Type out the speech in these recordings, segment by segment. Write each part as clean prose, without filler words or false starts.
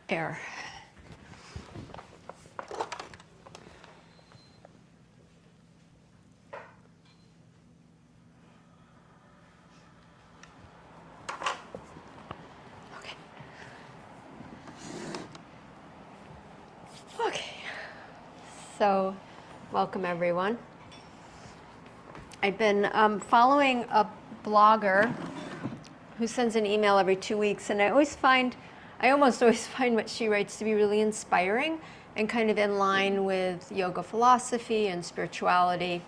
air. Okay, so welcome everyone. I've been following a blogger who sends an email every 2 weeks, and I almost always find what she writes to be really inspiring and kind of in line with yoga philosophy and spirituality.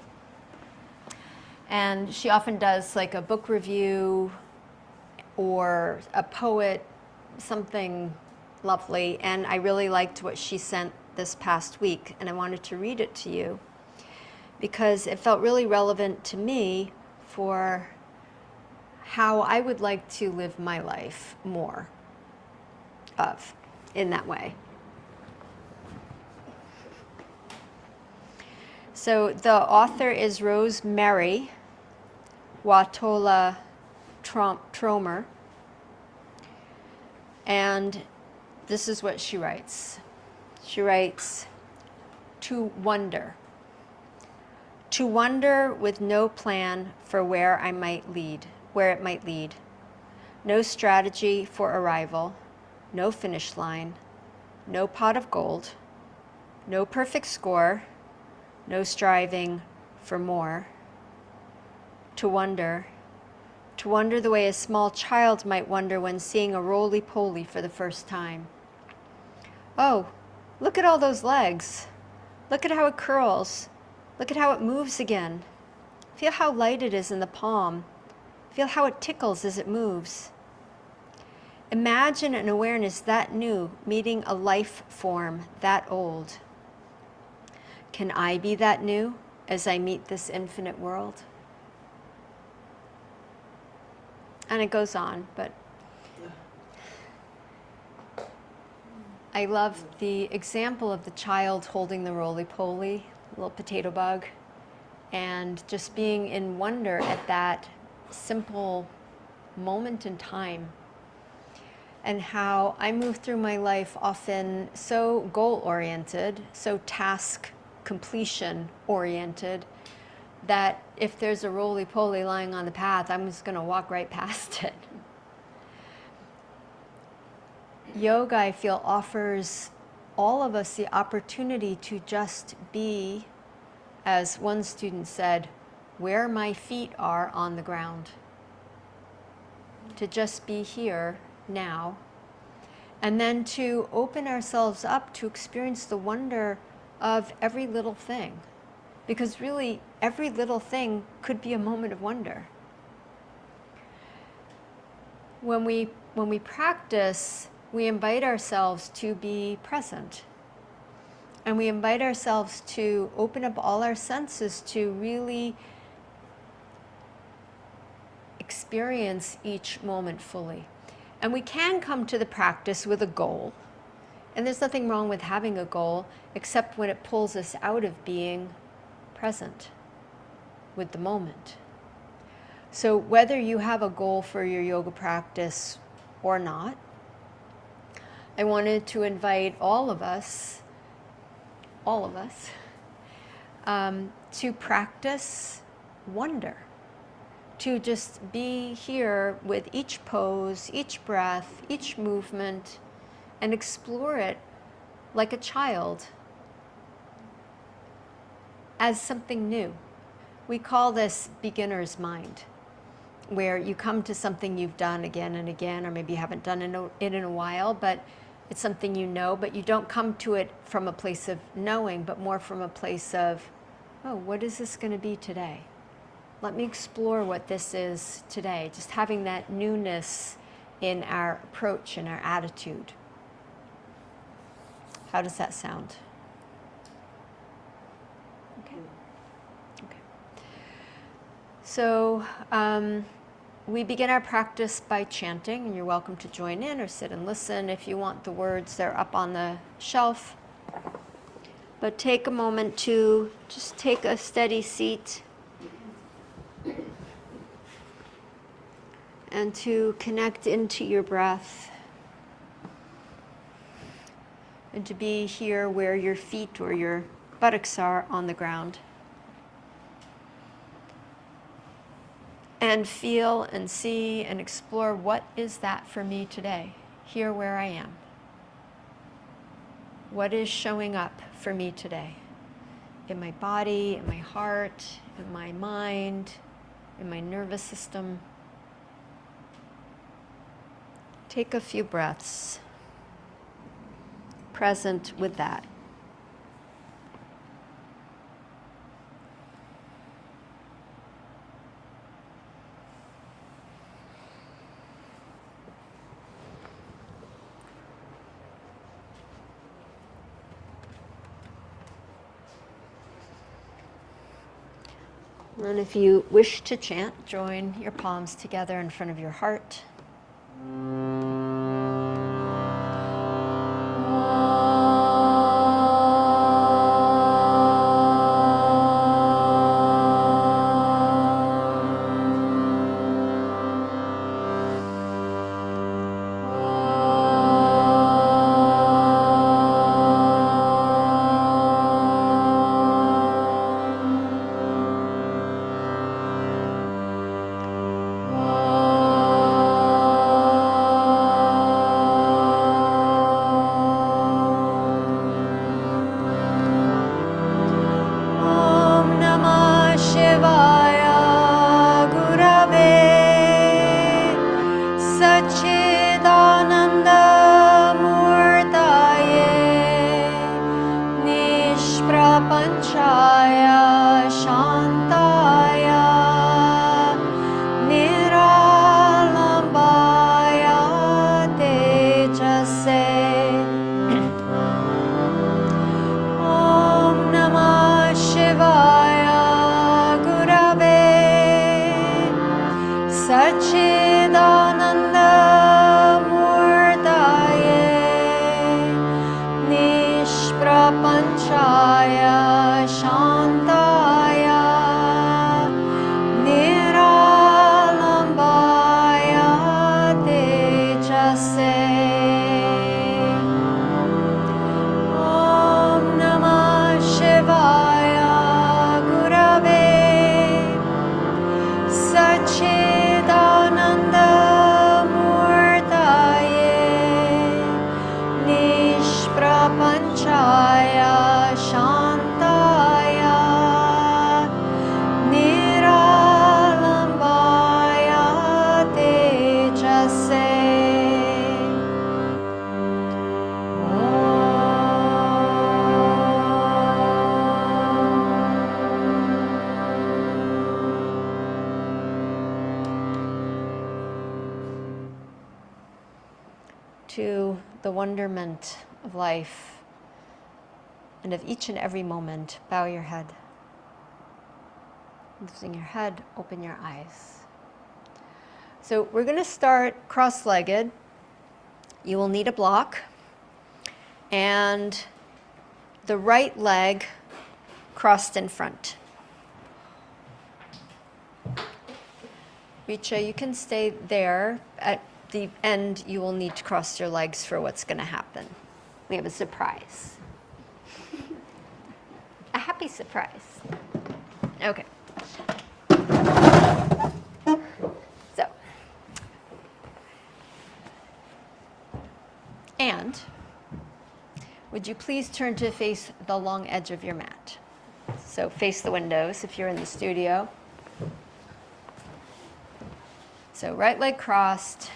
And she often does like a book review or a poet, something lovely, and I really liked what she sent this past week, and I wanted to read it to you because it felt really relevant to me for how I would like to live my life more of in that way. So the author is Rosemary Watola Tromer, and this is what she writes. She writes, to wonder with no plan for where it might lead, no strategy for arrival, no finish line, no pot of gold, no perfect score, no striving for more. To wonder the way a small child might wonder when seeing a roly-poly for the first time. Oh, look at all those legs. Look at how it curls. Look at how it moves again. Feel how light it is in the palm. Feel how it tickles as it moves. Imagine an awareness that new meeting a life form that old. Can I be that new as I meet this infinite world? And it goes on, but I love the example of the child holding the roly-poly, little potato bug, and just being in wonder at that simple moment in time, and how I move through my life often so goal-oriented, so task completion-oriented, that if there's a roly-poly lying on the path, I'm just going to walk right past it. Yoga, I feel, offers all of us the opportunity to just be, as one student said, where my feet are on the ground. To just be here now, and then to open ourselves up to experience the wonder of every little thing. Because really, every little thing could be a moment of wonder. When we practice, we invite ourselves to be present. And we invite ourselves to open up all our senses to really experience each moment fully. And we can come to the practice with a goal. And there's nothing wrong with having a goal, except when it pulls us out of being present with the moment. So whether you have a goal for your yoga practice or not, I wanted to invite all of us, to practice wonder, to just be here with each pose, each breath, each movement, and explore it like a child as something new. We call this beginner's mind, where you come to something you've done again and again, or maybe you haven't done it in a while, but it's something you know, but you don't come to it from a place of knowing, but more from a place of, oh, what is this going to be today? Let me explore what this is today. Just having that newness in our approach and our attitude. How does that sound? Okay. Okay. So we begin our practice by chanting, and you're welcome to join in or sit and listen. If you want the words, they're up on the shelf. But take a moment to just take a steady seat and to connect into your breath. and to be here where your feet or your buttocks are on the ground. And feel and see and explore, what is that for me today, here where I am? What is showing up for me today? In my body, in my heart, in my mind, in my nervous system. Take a few breaths, present with that. And if you wish to chant, join your palms together in front of your heart. Chaya, Shantaya, Niralambaya, Tejase. Om Namah Shivaya, Gurave, Sachidananda Murtaye, Nishprapanchaya, Shantaya, Niralambaya, Tejase. Om Namah Shivaya, Gurave, Sachidananda Murtaye, Nishprapanchaya, Shantaya, Niralambaya, Tejase. To the wonderment of life and of each and every moment, bow your head. Lifting your head, open your eyes. So we're going to start cross-legged. You will need a block and the right leg crossed in front. Richa, you can stay there. At the end, you will need to cross your legs for what's going to happen. We have a surprise. A happy surprise. Okay. So. And would you please turn to face the long edge of your mat? So face the windows if you're in the studio. So right leg crossed.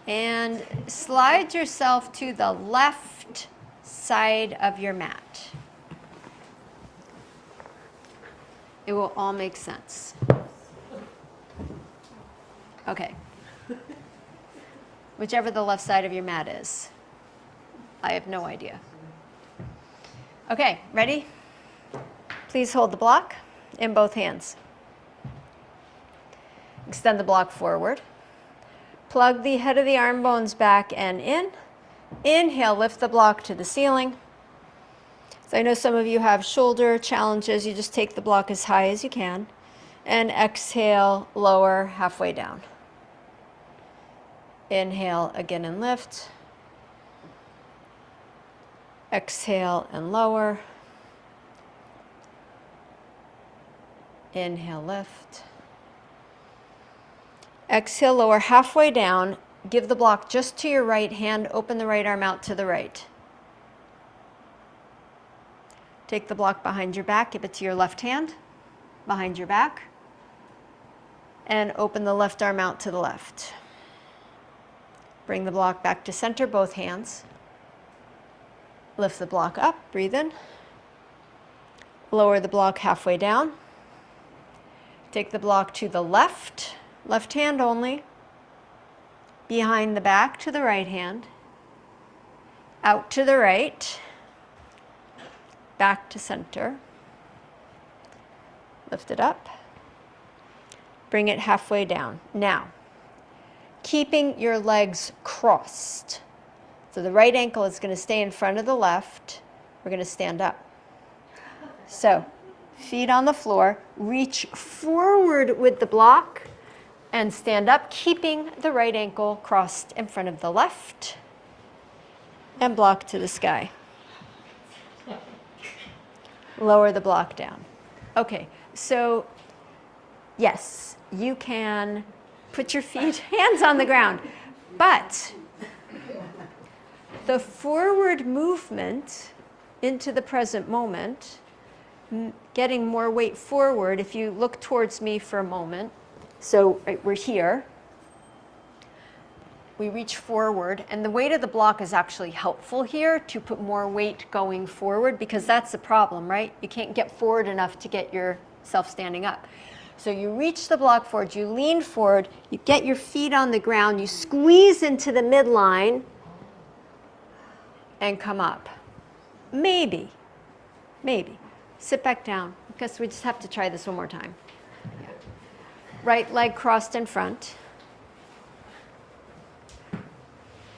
And slide yourself to the left side of your mat. It will all make sense. Okay. Whichever the left side of your mat is. I have no idea. Okay, ready? Please hold the block in both hands. Extend the block forward. Plug the head of the arm bones back and in. Inhale, lift the block to the ceiling. So I know some of you have shoulder challenges. You just take the block as high as you can. And exhale, lower halfway down. Inhale again and lift. Exhale and lower. Inhale, lift. Exhale, lower halfway down. Give the block just to your right hand. Open the right arm out to the right. Take the block behind your back. Give it to your left hand, behind your back. And open the left arm out to the left. Bring the block back to center, both hands. Lift the block up, breathe in. Lower the block halfway down. Take the block to the left hand only. Behind the back to the right hand. Out to the right. Back to center. Lift it up. Bring it halfway down. Now, keeping your legs crossed. So the right ankle is going to stay in front of the left. We're going to stand up. So, feet on the floor, reach forward with the block and stand up, keeping the right ankle crossed in front of the left and block to the sky. Lower the block down. Okay, so yes, you can put your feet, hands on the ground, but the forward movement into the present moment, getting more weight forward, if you look towards me for a moment, so we're here, we reach forward, and the weight of the block is actually helpful here to put more weight going forward, because that's the problem, right? You can't get forward enough to get yourself standing up. So you reach the block forward, you lean forward, you get your feet on the ground, you squeeze into the midline, and come up. Maybe. Sit back down, because we just have to try this one more time. Yeah. Right leg crossed in front.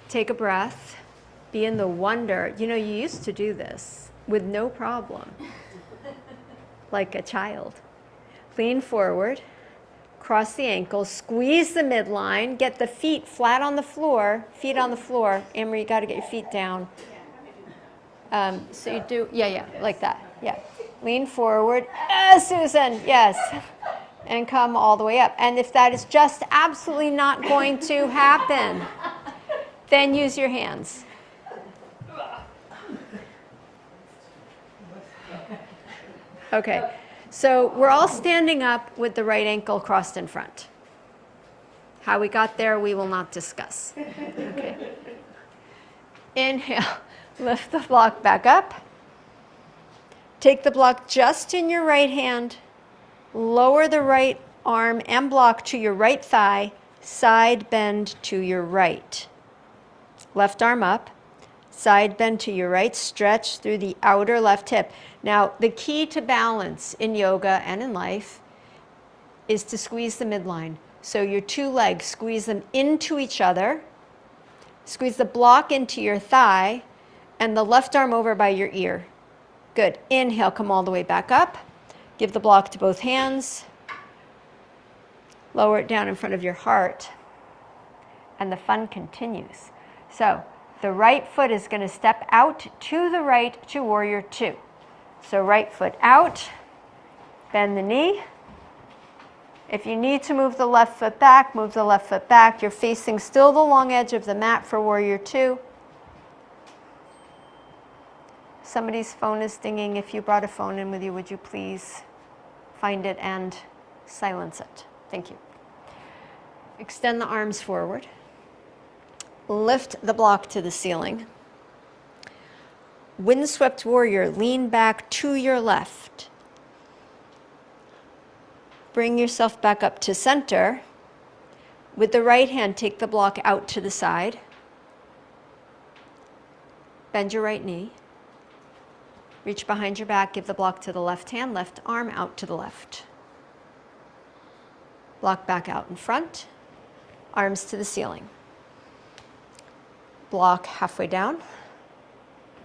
Take a breath. Be in the wonder. You know, you used to do this with no problem, like a child. Lean forward, cross the ankles, squeeze the midline, get the feet flat on the floor, feet on the floor. Amory, you got to get your feet down. So you do, like that, yeah. Lean forward, Susan, yes. And come all the way up. And if that is just absolutely not going to happen, then use your hands. Okay, so we're all standing up with the right ankle crossed in front. How we got there, we will not discuss. Okay. Inhale, lift the block back up. Take the block just in your right hand. Lower the right arm and block to your right thigh. Side bend to your right. Left arm up. Side bend to your right. Stretch through the outer left hip. Now, the key to balance in yoga and in life is to squeeze the midline. So your two legs, squeeze them into each other. Squeeze the block into your thigh and the left arm over by your ear. Good. Inhale, come all the way back up. Give the block to both hands. Lower it down in front of your heart. And the fun continues. So the right foot is going to step out to the right to warrior two. So right foot out, bend the knee. If you need to move the left foot back, move the left foot back. You're facing still the long edge of the mat for warrior two. Somebody's phone is dinging. If you brought a phone in with you, would you please find it and silence it? Thank you. Extend the arms forward. Lift the block to the ceiling. Windswept warrior, lean back to your left. Bring yourself back up to center. With the right hand, take the block out to the side. Bend your right knee. Reach behind your back, give the block to the left hand, left arm out to the left. Block back out in front, arms to the ceiling. Block halfway down,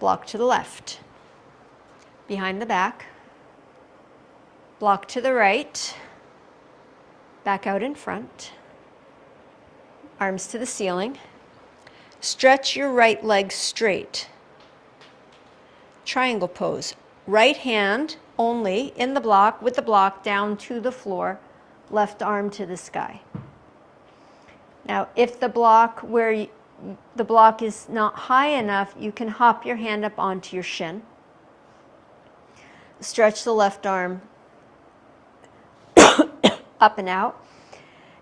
block to the left. Behind the back, block to the right, back out in front, arms to the ceiling. Stretch your right leg straight. triangle pose. Right hand only in the block, with the block down to the floor, left arm to the sky. Now, if the block the block is not high enough, you can hop your hand up onto your shin. Stretch the left arm up and out.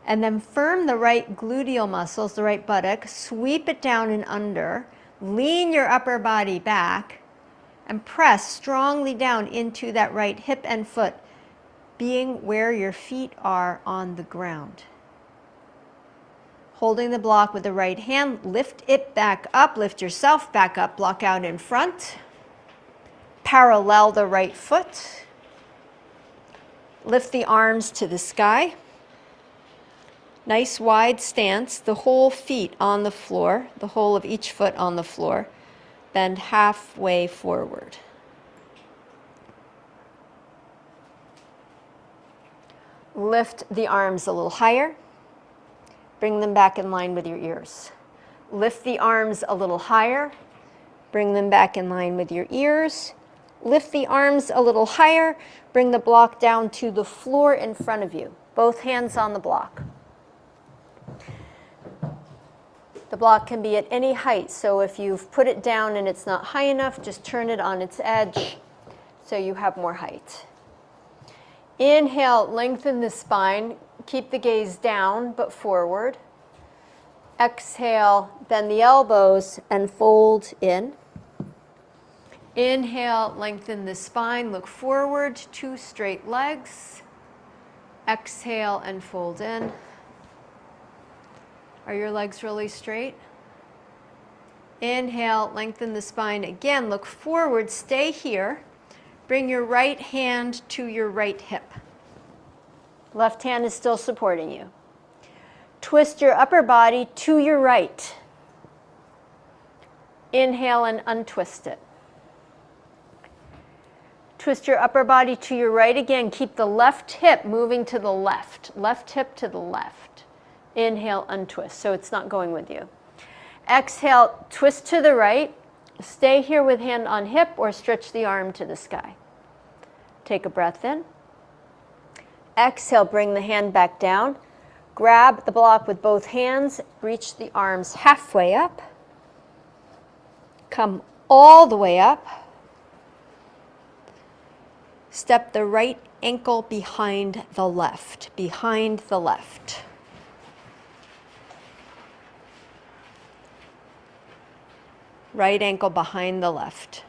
And then firm the right gluteal muscles, the right buttock, sweep it down and under, lean your upper body back, and press strongly down into that right hip and foot, being where your feet are on the ground. Holding the block with the right hand, lift it back up, lift yourself back up, block out in front, parallel the right foot, lift the arms to the sky. Nice wide stance, the whole feet on the floor, the whole of each foot on the floor. Bend halfway forward. Lift the arms a little higher. Bring them back in line with your ears. Lift the arms a little higher. Bring them back in line with your ears. Lift the arms a little higher. Bring the block down to the floor in front of you. Both hands on the block. The block can be at any height, so if you've put it down and it's not high enough, just turn it on its edge so you have more height. Inhale, lengthen the spine. Keep the gaze down but forward. Exhale, bend the elbows and fold in. Inhale, lengthen the spine, look forward, 2 straight legs. Exhale and fold in. Are your legs really straight? Inhale, lengthen the spine again, look forward, stay here. Bring your right hand to your right hip. Left hand is still supporting you. Twist your upper body to your right. Inhale and untwist it. Twist your upper body to your right again. Keep the left hip moving to the left. Left hip to the left. Inhale, untwist, so it's not going with you. Exhale, twist to the right. Stay here with hand on hip or stretch the arm to the sky. Take a breath in. Exhale, bring the hand back down. Grab the block with both hands. Reach the arms halfway up. Come all the way up. Step the right ankle behind the left. Behind the left. Right ankle behind the left.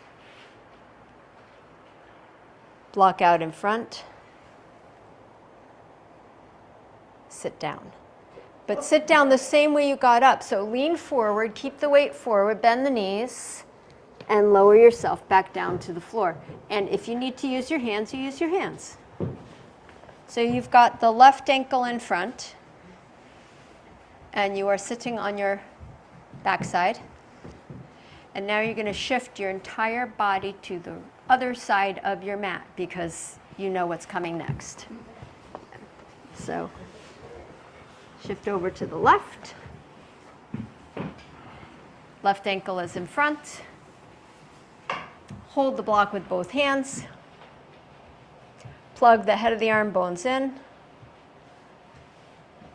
Block out in front. Sit down. But sit down the same way you got up. So lean forward, keep the weight forward, bend the knees, and lower yourself back down to the floor. And if you need to use your hands, you use your hands. So you've got the left ankle in front, and you are sitting on your backside. And now you're going to shift your entire body to the other side of your mat because you know what's coming next. So shift over to the left. Left ankle is in front. Hold the block with both hands. Plug the head of the arm bones in.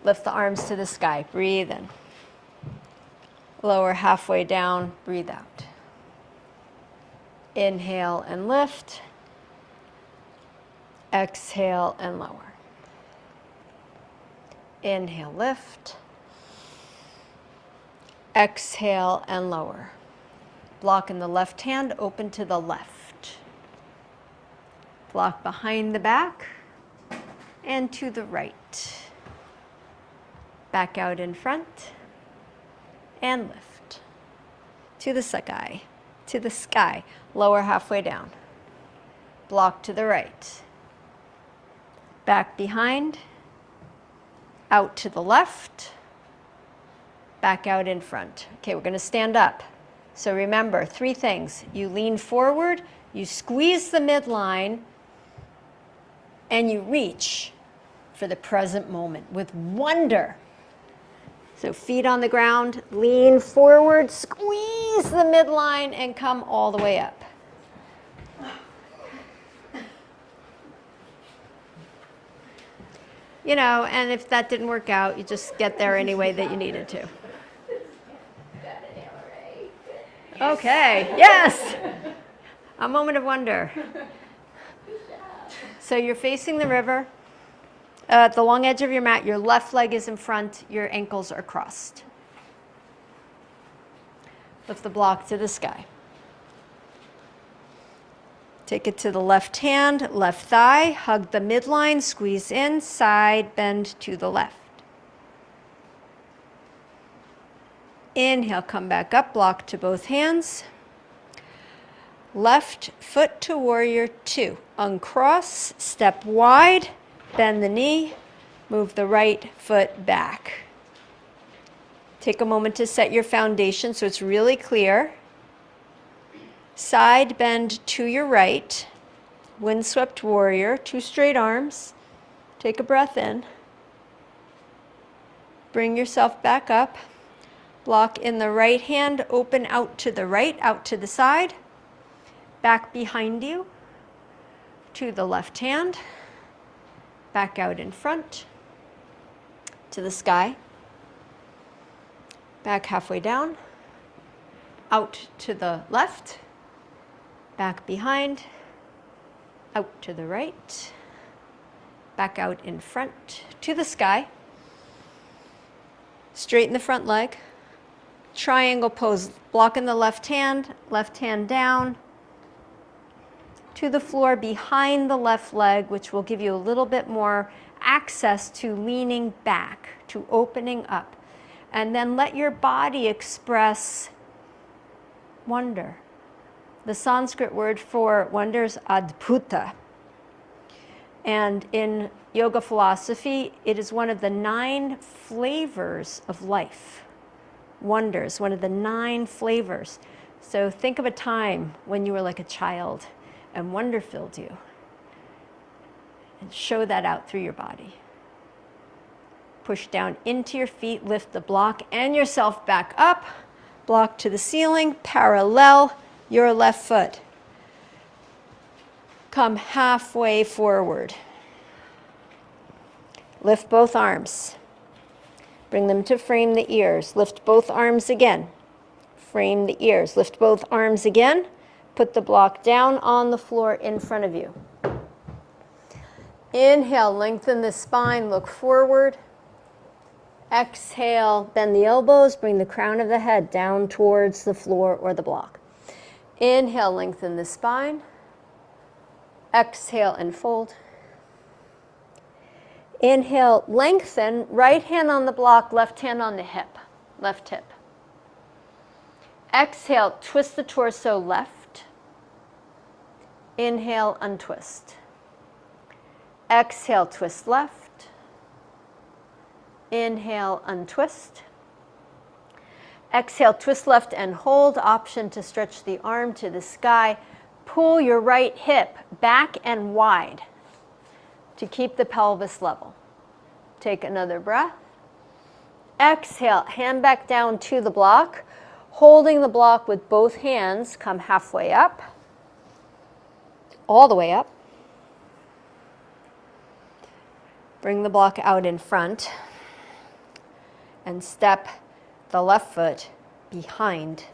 Lift the arms to the sky. Breathe in. Lower halfway down, breathe out. Inhale and lift. Exhale and lower. Inhale, lift. Exhale and lower. Block in the left hand, open to the left. Block behind the back and to the right. Back out in front. And lift to the sky, lower halfway down. Block to the right. Back behind, out to the left, back out in front. Okay, we're going to stand up. So remember, 3 things. You lean forward, you squeeze the midline, and you reach for the present moment with wonder. So feet on the ground, lean forward, squeeze the midline, and come all the way up. And if that didn't work out, you just get there any way that you needed to. Okay, yes! A moment of wonder. So you're facing the river. At the long edge of your mat, your left leg is in front, your ankles are crossed. Lift the block to the sky. Take it to the left hand, left thigh, hug the midline, squeeze in, side bend to the left. Inhale, come back up, block to both hands. Left foot to warrior two. Uncross, step wide, bend the knee, move the right foot back. Take a moment to set your foundation so it's really clear. Side bend to your right. Windswept warrior, two straight arms. Take a breath in. Bring yourself back up. Block in the right hand, open out to the right, out to the side. Back behind you to the left hand. Back out in front to the sky. Back halfway down. Out to the left. Back behind. Out to the right. Back out in front to the sky. Straighten the front leg. Triangle pose, block in the left hand down to the floor behind the left leg, which will give you a little bit more access to leaning back, to opening up. And then let your body express wonder. The Sanskrit word for wonder is adbhuta. And in yoga philosophy, it is one of the 9 flavors of life. Wonders, one of the 9 flavors. So think of a time when you were like a child and wonder filled you. And show that out through your body. Push down into your feet, lift the block and yourself back up. Block to the ceiling, parallel your left foot. Come halfway forward. Lift both arms. Bring them to frame the ears. Lift both arms again. Frame the ears. Lift both arms again. Put the block down on the floor in front of you. Inhale, lengthen the spine, look forward. Exhale, bend the elbows, bring the crown of the head down towards the floor or the block. Inhale, lengthen the spine. Exhale and fold. Inhale, lengthen, right hand on the block, left hand on the hip, left hip. Exhale, twist the torso left. Inhale, untwist. Exhale, twist left. Inhale, untwist. Exhale, twist left and hold. Option to stretch the arm to the sky. Pull your right hip back and wide to keep the pelvis level. Take another breath. Exhale, hand back down to the block. Holding the block with both hands, come halfway up. All the way up. Bring the block out in front. And step the left foot behind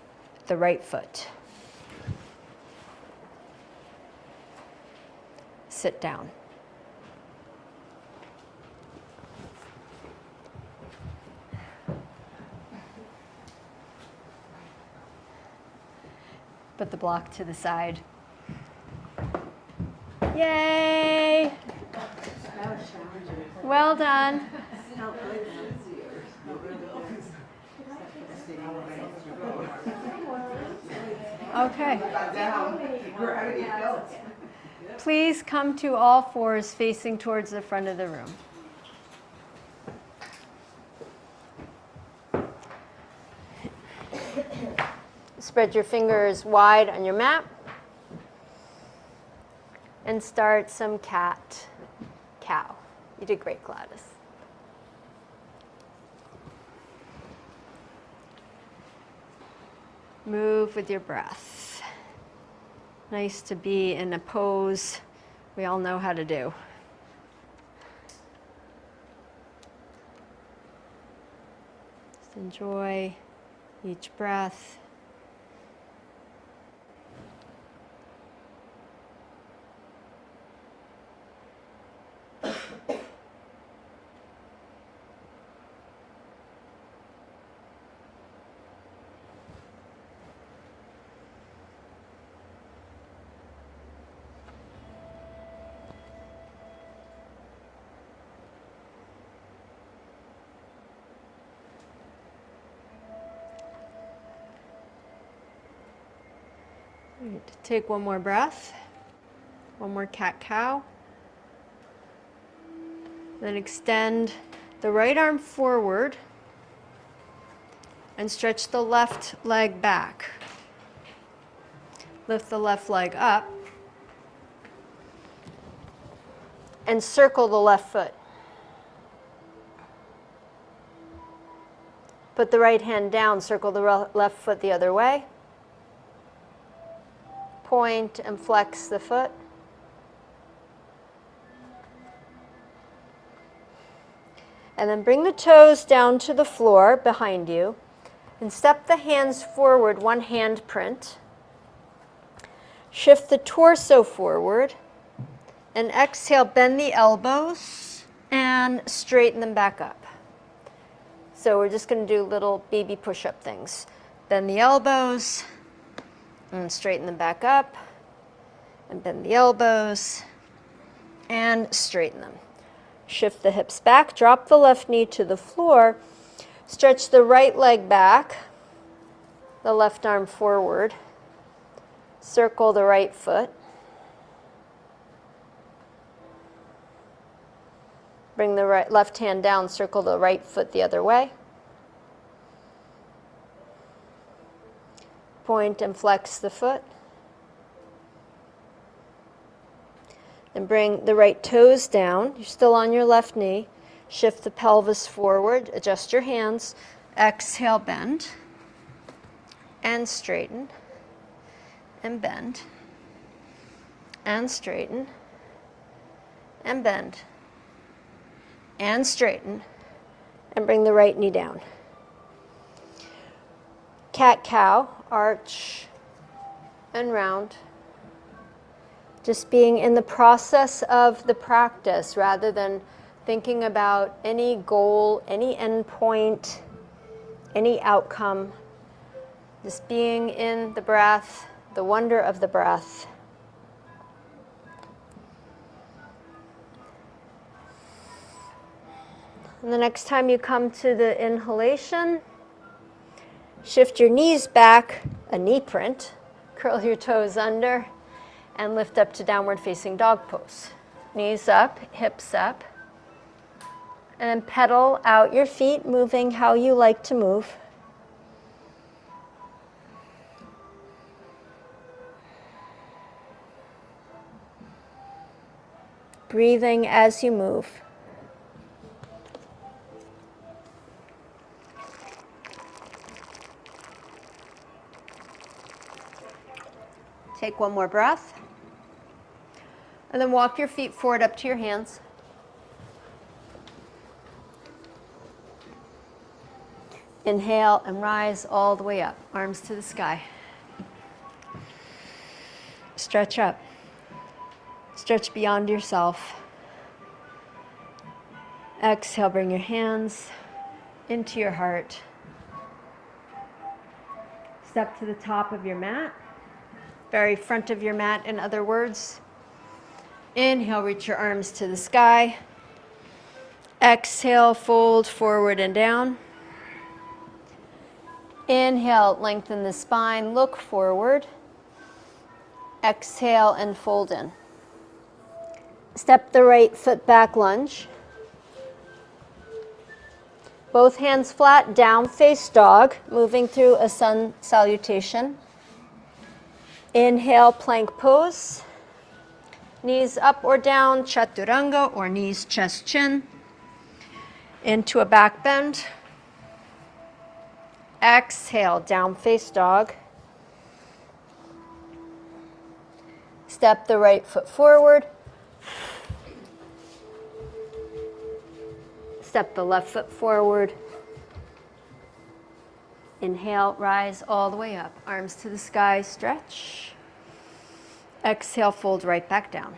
the right foot. Sit down. Put the block to the side. Yay! Well done. Okay. Please come to all fours facing towards the front of the room. Spread your fingers wide on your mat. And start some cat, cow. You did great, Gladys. Move with your breath. Nice to be in a pose we all know how to do. Enjoy each breath. Right, take one more breath, one more cat-cow. Then extend the right arm forward and stretch the left leg back. Lift the left leg up and circle the left foot. Put the right hand down, circle the left foot the other way. Point and flex the foot. And then bring the toes down to the floor behind you and step the hands forward, one hand print. Shift the torso forward and exhale, bend the elbows and straighten them back up. So we're just going to do little baby push-up things. Bend the elbows and straighten them back up, and bend the elbows and straighten them. Shift the hips back, drop the left knee to the floor, stretch the right leg back, the left arm forward, circle the right foot, bring the left hand down, circle the right foot the other way, point and flex the foot. And bring the right toes down. You're still on your left knee. Shift the pelvis forward. Adjust your hands. Exhale, bend. And straighten. And bend. And straighten. And bend. And straighten. And bring the right knee down. Cat-cow, arch and round. Just being in the process of the practice rather than thinking about any goal, any end point, any outcome. Just being in the breath, the wonder of the breath. And the next time you come to the inhalation, shift your knees back, a knee print, curl your toes under, and lift up to downward facing dog pose. Knees up, hips up, and then pedal out your feet, moving how you like to move. Breathing as you move. Take one more breath. And then walk your feet forward up to your hands. Inhale and rise all the way up, arms to the sky. Stretch up. Stretch beyond yourself. Exhale, bring your hands into your heart. Step to the top of your mat, very front of your mat, in other words. Inhale, reach your arms to the sky. Exhale, fold forward and down. Inhale, lengthen the spine, look forward. Exhale and fold in. Step the right foot back, lunge. Both hands flat, down face dog, moving through a sun salutation. Inhale, plank pose. Knees up or down, chaturanga, or knees chest chin. Into a back bend. Exhale, down face dog. Step the right foot forward. Step the left foot forward. Inhale, rise all the way up. Arms to the sky, stretch. Exhale, fold right back down.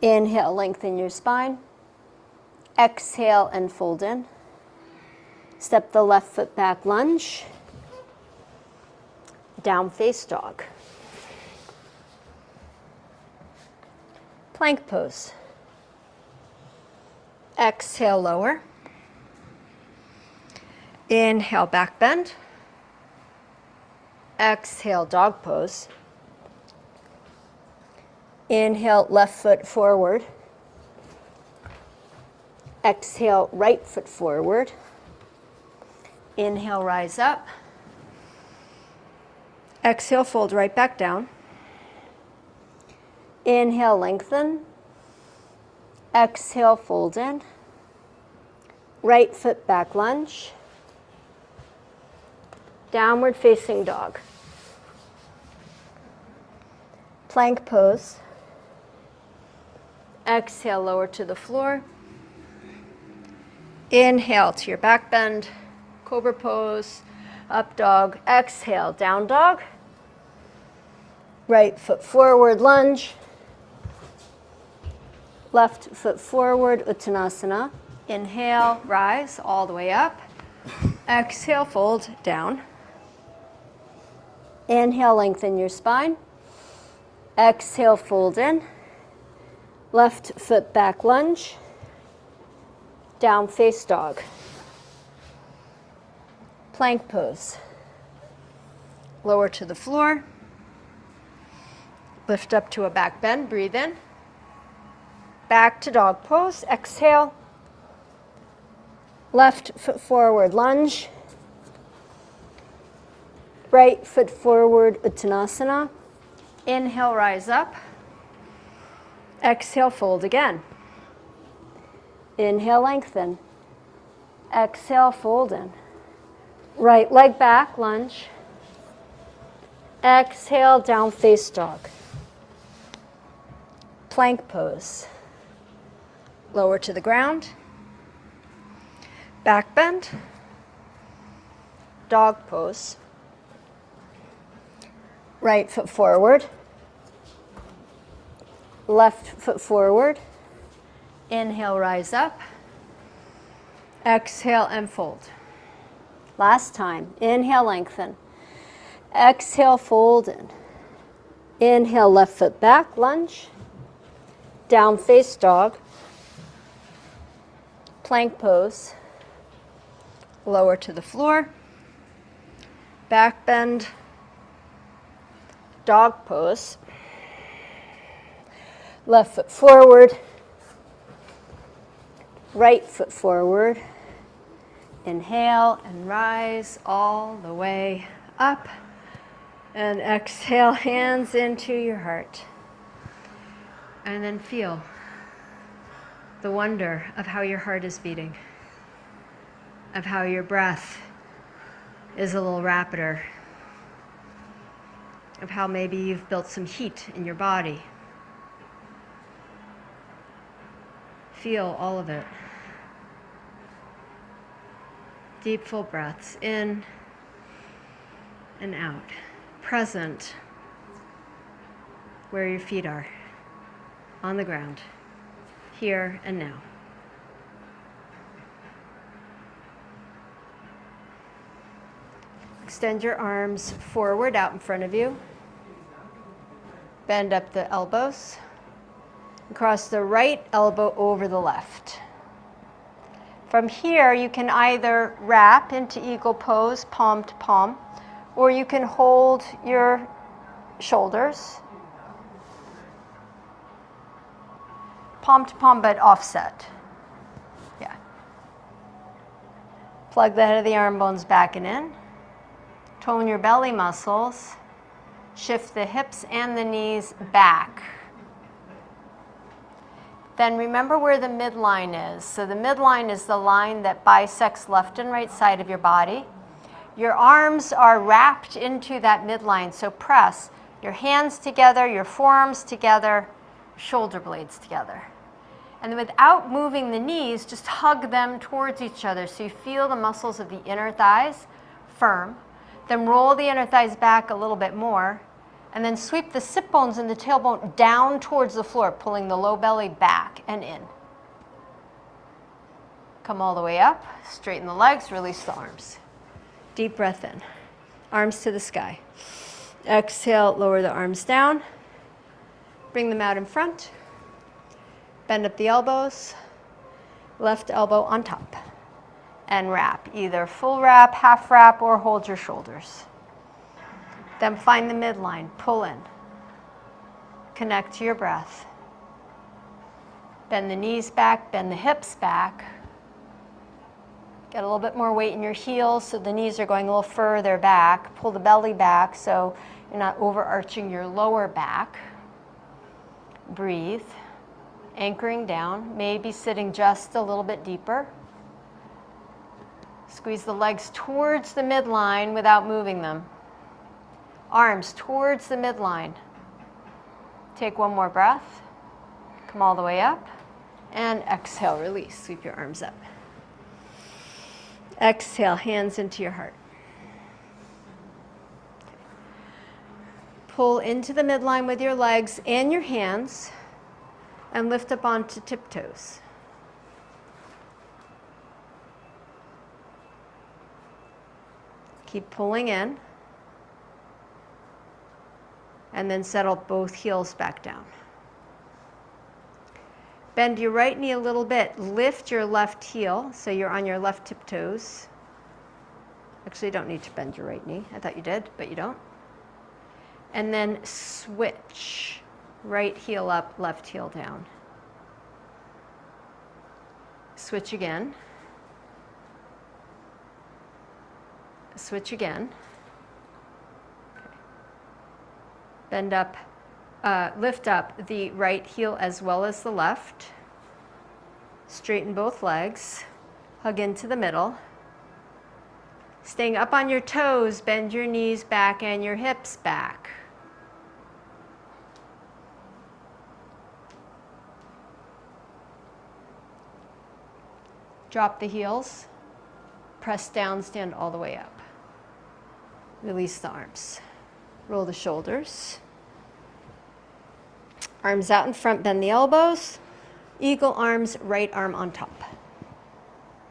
Inhale, lengthen your spine. Exhale and fold in. Step the left foot back, lunge. Down face dog. Plank pose. Exhale, lower. Inhale, back bend. Exhale, dog pose. Inhale, left foot forward. Exhale, right foot forward. Inhale, rise up. Exhale, fold right back down. Inhale, lengthen. Exhale, fold in. Right foot back, lunge. Downward facing dog. Plank pose. Exhale, lower to the floor. Inhale to your back bend. Cobra pose. Up dog. Exhale, down dog. Right foot forward, lunge. Left foot forward, Uttanasana. Inhale, rise all the way up. Exhale, fold down. Inhale, lengthen your spine. Exhale, fold in. Left foot back, lunge. Down face dog. Plank pose. Lower to the floor. Lift up to a back bend, breathe in. Back to dog pose, exhale. Left foot forward, lunge. Right foot forward, Uttanasana. Inhale, rise up. Exhale, fold again. Inhale, lengthen. Exhale, fold in. Right leg back, lunge. Exhale, down face dog. Plank pose. Lower to the ground. Back bend. Dog pose. Right foot forward. Left foot forward. Inhale, rise up. Exhale and fold. Last time. Inhale, lengthen. Exhale, fold in. Inhale, left foot back, lunge. Down face dog. Plank pose. Lower to the floor. Back bend. Dog pose. Left foot forward. Right foot forward. Inhale and rise all the way up. And exhale, hands into your heart. And then feel the wonder of how your heart is beating, of how your breath is a little rapider, of how maybe you've built some heat in your body. Feel all of it. Deep, full breaths in and out. Present where your feet are, on the ground, here and now. Extend your arms forward out in front of you. Bend up the elbows. Cross the right elbow over the left. From here, you can either wrap into eagle pose, palm to palm, or you can hold your shoulders, palm to palm, but offset. Yeah. Plug the head of the arm bones back and in. Tone your belly muscles. Shift the hips and the knees back. Then remember where the midline is. So the midline is the line that bisects left and right side of your body. Your arms are wrapped into that midline, so press your hands together, your forearms together, shoulder blades together. And without moving the knees, just hug them towards each other so you feel the muscles of the inner thighs firm. Then roll the inner thighs back a little bit more. And then sweep the sit bones and the tailbone down towards the floor, pulling the low belly back and in. Come all the way up, straighten the legs, release the arms. Deep breath in, arms to the sky. Exhale, lower the arms down. Bring them out in front. Bend up the elbows, left elbow on top. And wrap, either full wrap, half wrap, or hold your shoulders. Then find the midline, pull in. Connect to your breath. Bend the knees back, bend the hips back. Get a little bit more weight in your heels so the knees are going a little further back. Pull the belly back so you're not overarching your lower back. Breathe. Anchoring down, maybe sitting just a little bit deeper. Squeeze the legs towards the midline without moving them. Arms towards the midline. Take one more breath. Come all the way up. And exhale, release. Sweep your arms up. Exhale, hands into your heart. Pull into the midline with your legs and your hands. And lift up onto tiptoes. Keep pulling in. And then settle both heels back down. Bend your right knee a little bit. Lift your left heel so you're on your left tiptoes. Actually, you don't need to bend your right knee. I thought you did, but you don't. And then switch. Right heel up, left heel down. Switch again. Switch again. Okay. Bend up, lift up the right heel as well as the left. Straighten both legs. Hug into the middle. Staying up on your toes, bend your knees back and your hips back. Drop the heels, press down, stand all the way up. Release the arms. Roll the shoulders. Arms out in front, bend the elbows. Eagle arms, right arm on top.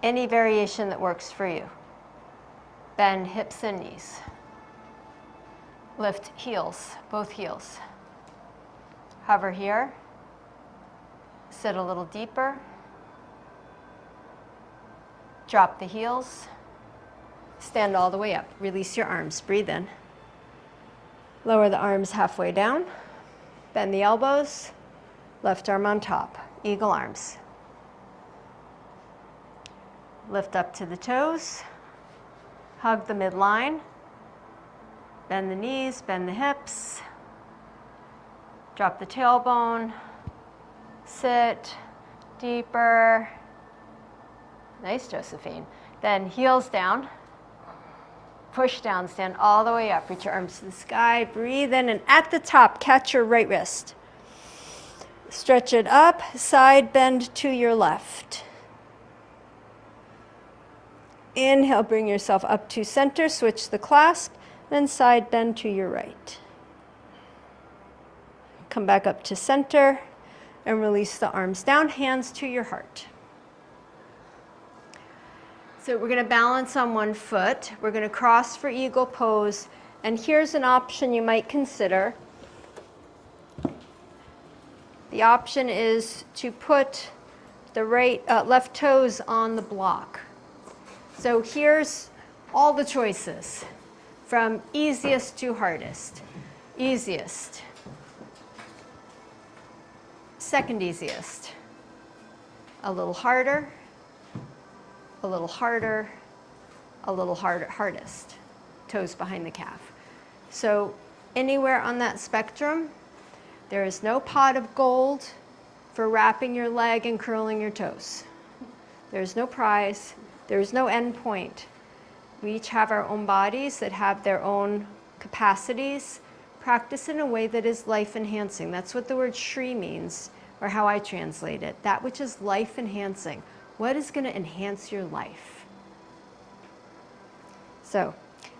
Any variation that works for you. Bend hips and knees. Lift heels, both heels. Hover here. Sit a little deeper. Drop the heels, stand all the way up. Release your arms, breathe in. Lower the arms halfway down. Bend the elbows, left arm on top. Eagle arms. Lift up to the toes. Hug the midline. Bend the knees, bend the hips. Drop the tailbone. Sit deeper. Nice, Josephine. Then heels down. Push down, stand all the way up. Reach your arms to the sky. Breathe in, and at the top, catch your right wrist. Stretch it up, side bend to your left. Inhale, bring yourself up to center. Switch the clasp, then side bend to your right. Come back up to center and release the arms down, hands to your heart. So we're going to balance on one foot. We're going to cross for eagle pose. And here's an option you might consider. The option is to put the left toes on the block. So here's all the choices from easiest to hardest. Easiest. Second easiest. A little harder. A little harder, a little harder, hardest. Toes behind the calf. So anywhere on that spectrum, there is no pot of gold for wrapping your leg and curling your toes. There's no prize. There's no end point. We each have our own bodies that have their own capacities. Practice in a way that is life enhancing. That's what the word Shri means. or how I translate it, that which is life enhancing. What is going to enhance your life? So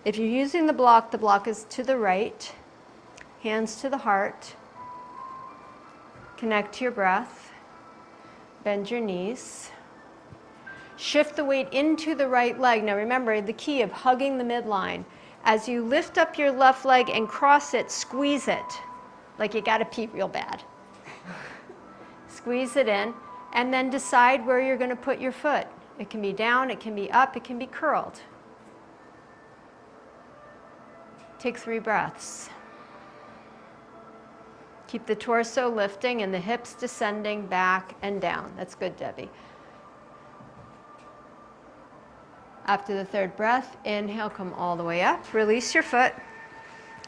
if you're using the block is to the right, hands to the heart, connect to your breath, bend your knees, shift the weight into the right leg. Now remember the key of hugging the midline. As you lift up your left leg and cross it, squeeze it like you got to pee real bad. Squeeze it in, and then decide where you're going to put your foot. It can be down, it can be up, it can be curled. Take 3 breaths. Keep the torso lifting and the hips descending back and down. That's good, Debbie. After the 3rd breath, inhale, come all the way up. Release your foot.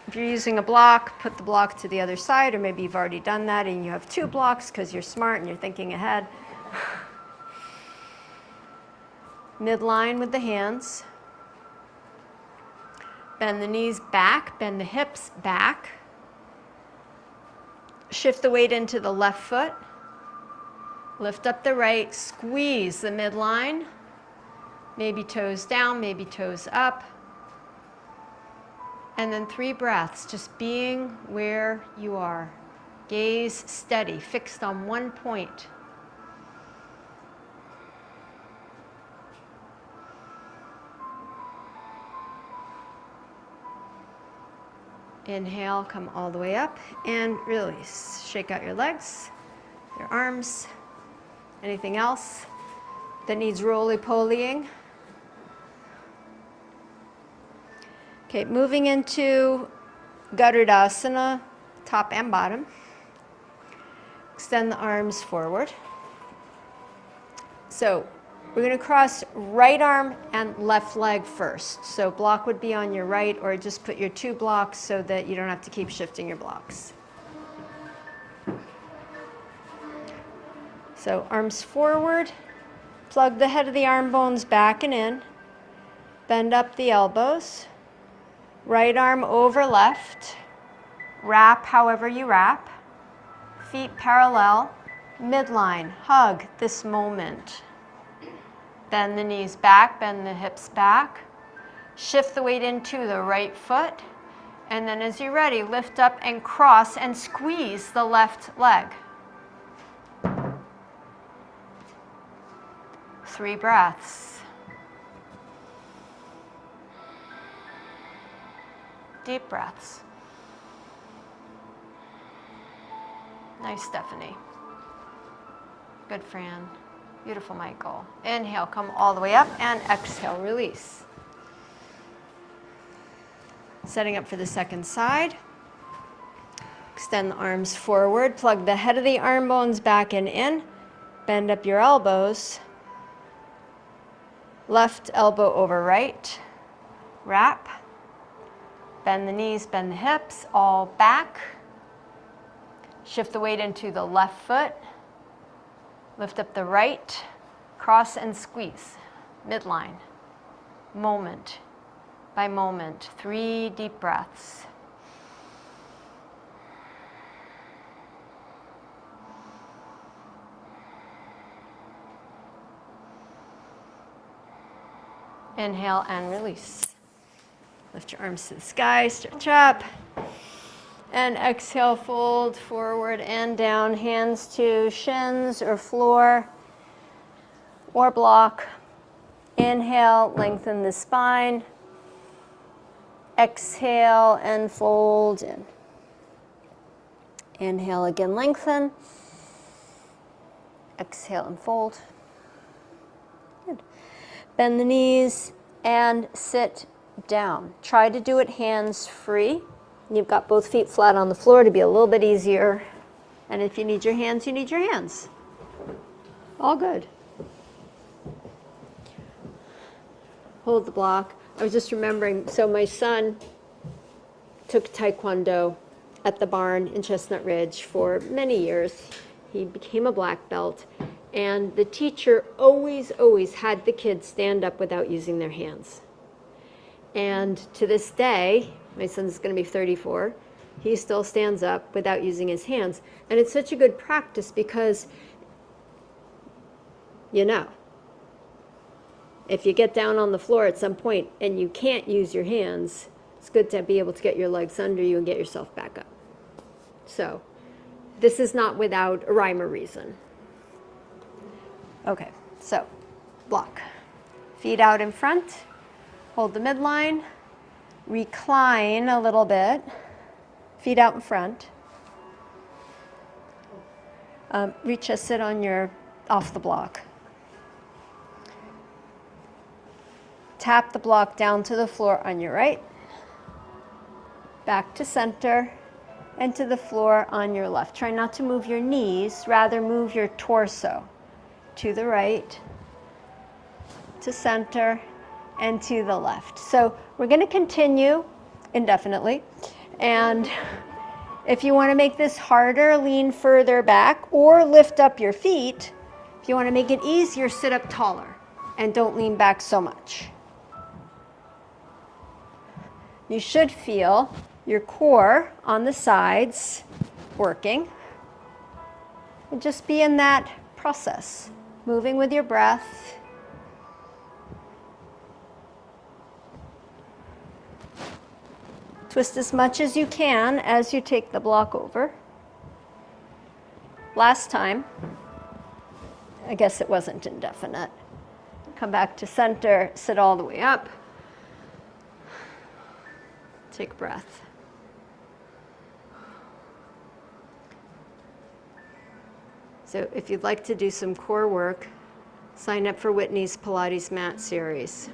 If you're using a block, put the block to the other side, or maybe you've already done that and you have 2 blocks because you're smart and you're thinking ahead. Midline with the hands. Bend the knees back, bend the hips back. Shift the weight into the left foot. Lift up the right, squeeze the midline. Maybe toes down, maybe toes up. And then 3 breaths, just being where you are. Gaze steady, fixed on one point. Inhale, come all the way up and release. Shake out your legs, your arms. Anything else that needs roly-polying? Okay, moving into Garudasana, top and bottom. Extend the arms forward. So we're going to cross right arm and left leg first. So block would be on your right, or just put your 2 blocks so that you don't have to keep shifting your blocks. So arms forward, plug the head of the arm bones back and in, bend up the elbows. Right arm over left, wrap however you wrap, feet parallel, midline, hug this moment. Bend the knees back, bend the hips back, shift the weight into the right foot, and then as you're ready, lift up and cross and squeeze the left leg. 3 breaths. Deep breaths. Nice, Stephanie. Good, Fran. Beautiful, Michael. Inhale, come all the way up, and exhale, release. Setting up for the second side. Extend the arms forward. Plug the head of the arm bones back and in. Bend up your elbows. Left elbow over right. Wrap. Bend the knees, bend the hips, all back. Shift the weight into the left foot. Lift up the right, cross and squeeze, midline, moment by moment. 3 deep breaths. Inhale and release. Lift your arms to the sky, stretch up. And exhale, fold forward and down, hands to shins or floor or block. Inhale, lengthen the spine. Exhale and fold in. Inhale again, lengthen. Exhale and fold. Good. Bend the knees and sit down. Try to do it hands free. You've got both feet flat on the floor to be a little bit easier. And if you need your hands, you need your hands. All good. Hold the block. I was just remembering, so my son took Taekwondo at the barn in Chestnut Ridge for many years. He became a black belt. And the teacher always had the kids stand up without using their hands. And to this day, my son's going to be 34, he still stands up without using his hands. And it's such a good practice because, you know, if you get down on the floor at some point and you can't use your hands, it's good to be able to get your legs under you and get yourself back up. So this is not without a rhyme or reason. Okay, so block. Feet out in front, hold the midline, recline a little bit, feet out in front. Reach a sit on your, off the block. Tap the block down to the floor on your right, back to center, and to the floor on your left. Try not to move your knees, rather move your torso to the right, to center, and to the left. So we're going to continue indefinitely. And if you want to make this harder, lean further back or lift up your feet. If you want to make it easier, sit up taller and don't lean back so much. You should feel your core on the sides working. And just be in that process, moving with your breath. Twist as much as you can as you take the block over. Last time, I guess it wasn't indefinite. Come back to center, sit all the way up. Take a breath. So if you'd like to do some core work, sign up for Whitney's Pilates mat series.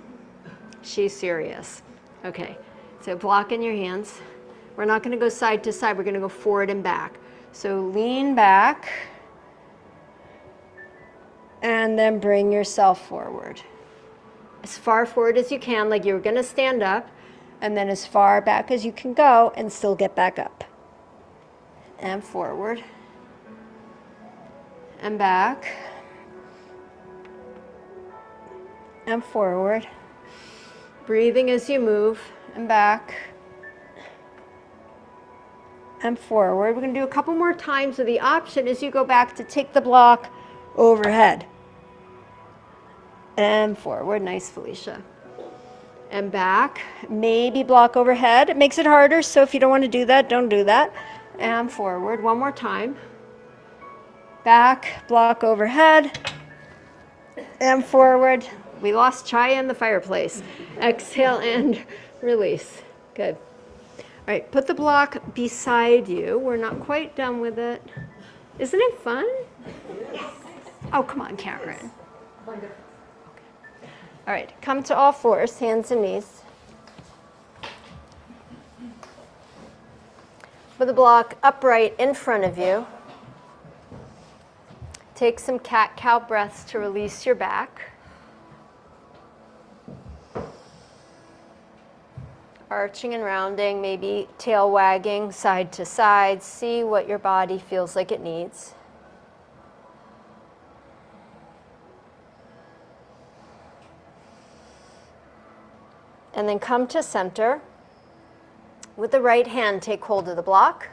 She's serious. Okay, so block in your hands. We're not going to go side to side. We're going to go forward and back. So lean back and then bring yourself forward. As far forward as you can, like you're going to stand up, and then as far back as you can go and still get back up. And forward. And back. And forward. Breathing as you move. And back. And forward. We're going to do a couple more times. So the option is you go back to take the block overhead. And forward. Nice, Felicia. And back, maybe block overhead. It makes it harder, so if you don't want to do that, don't do that. And forward, one more time. Back, block overhead, and forward. We lost Chaya in the fireplace. Exhale and release. Good. All right, put the block beside you. We're not quite done with it. Isn't it fun? Oh, come on, Cameron. All right, come to all fours, hands and knees. Put the block upright in front of you. Take some cat-cow breaths to release your back. Arching and rounding, maybe tail wagging side to side. See what your body feels like it needs. And then come to center. With the right hand, take hold of the block.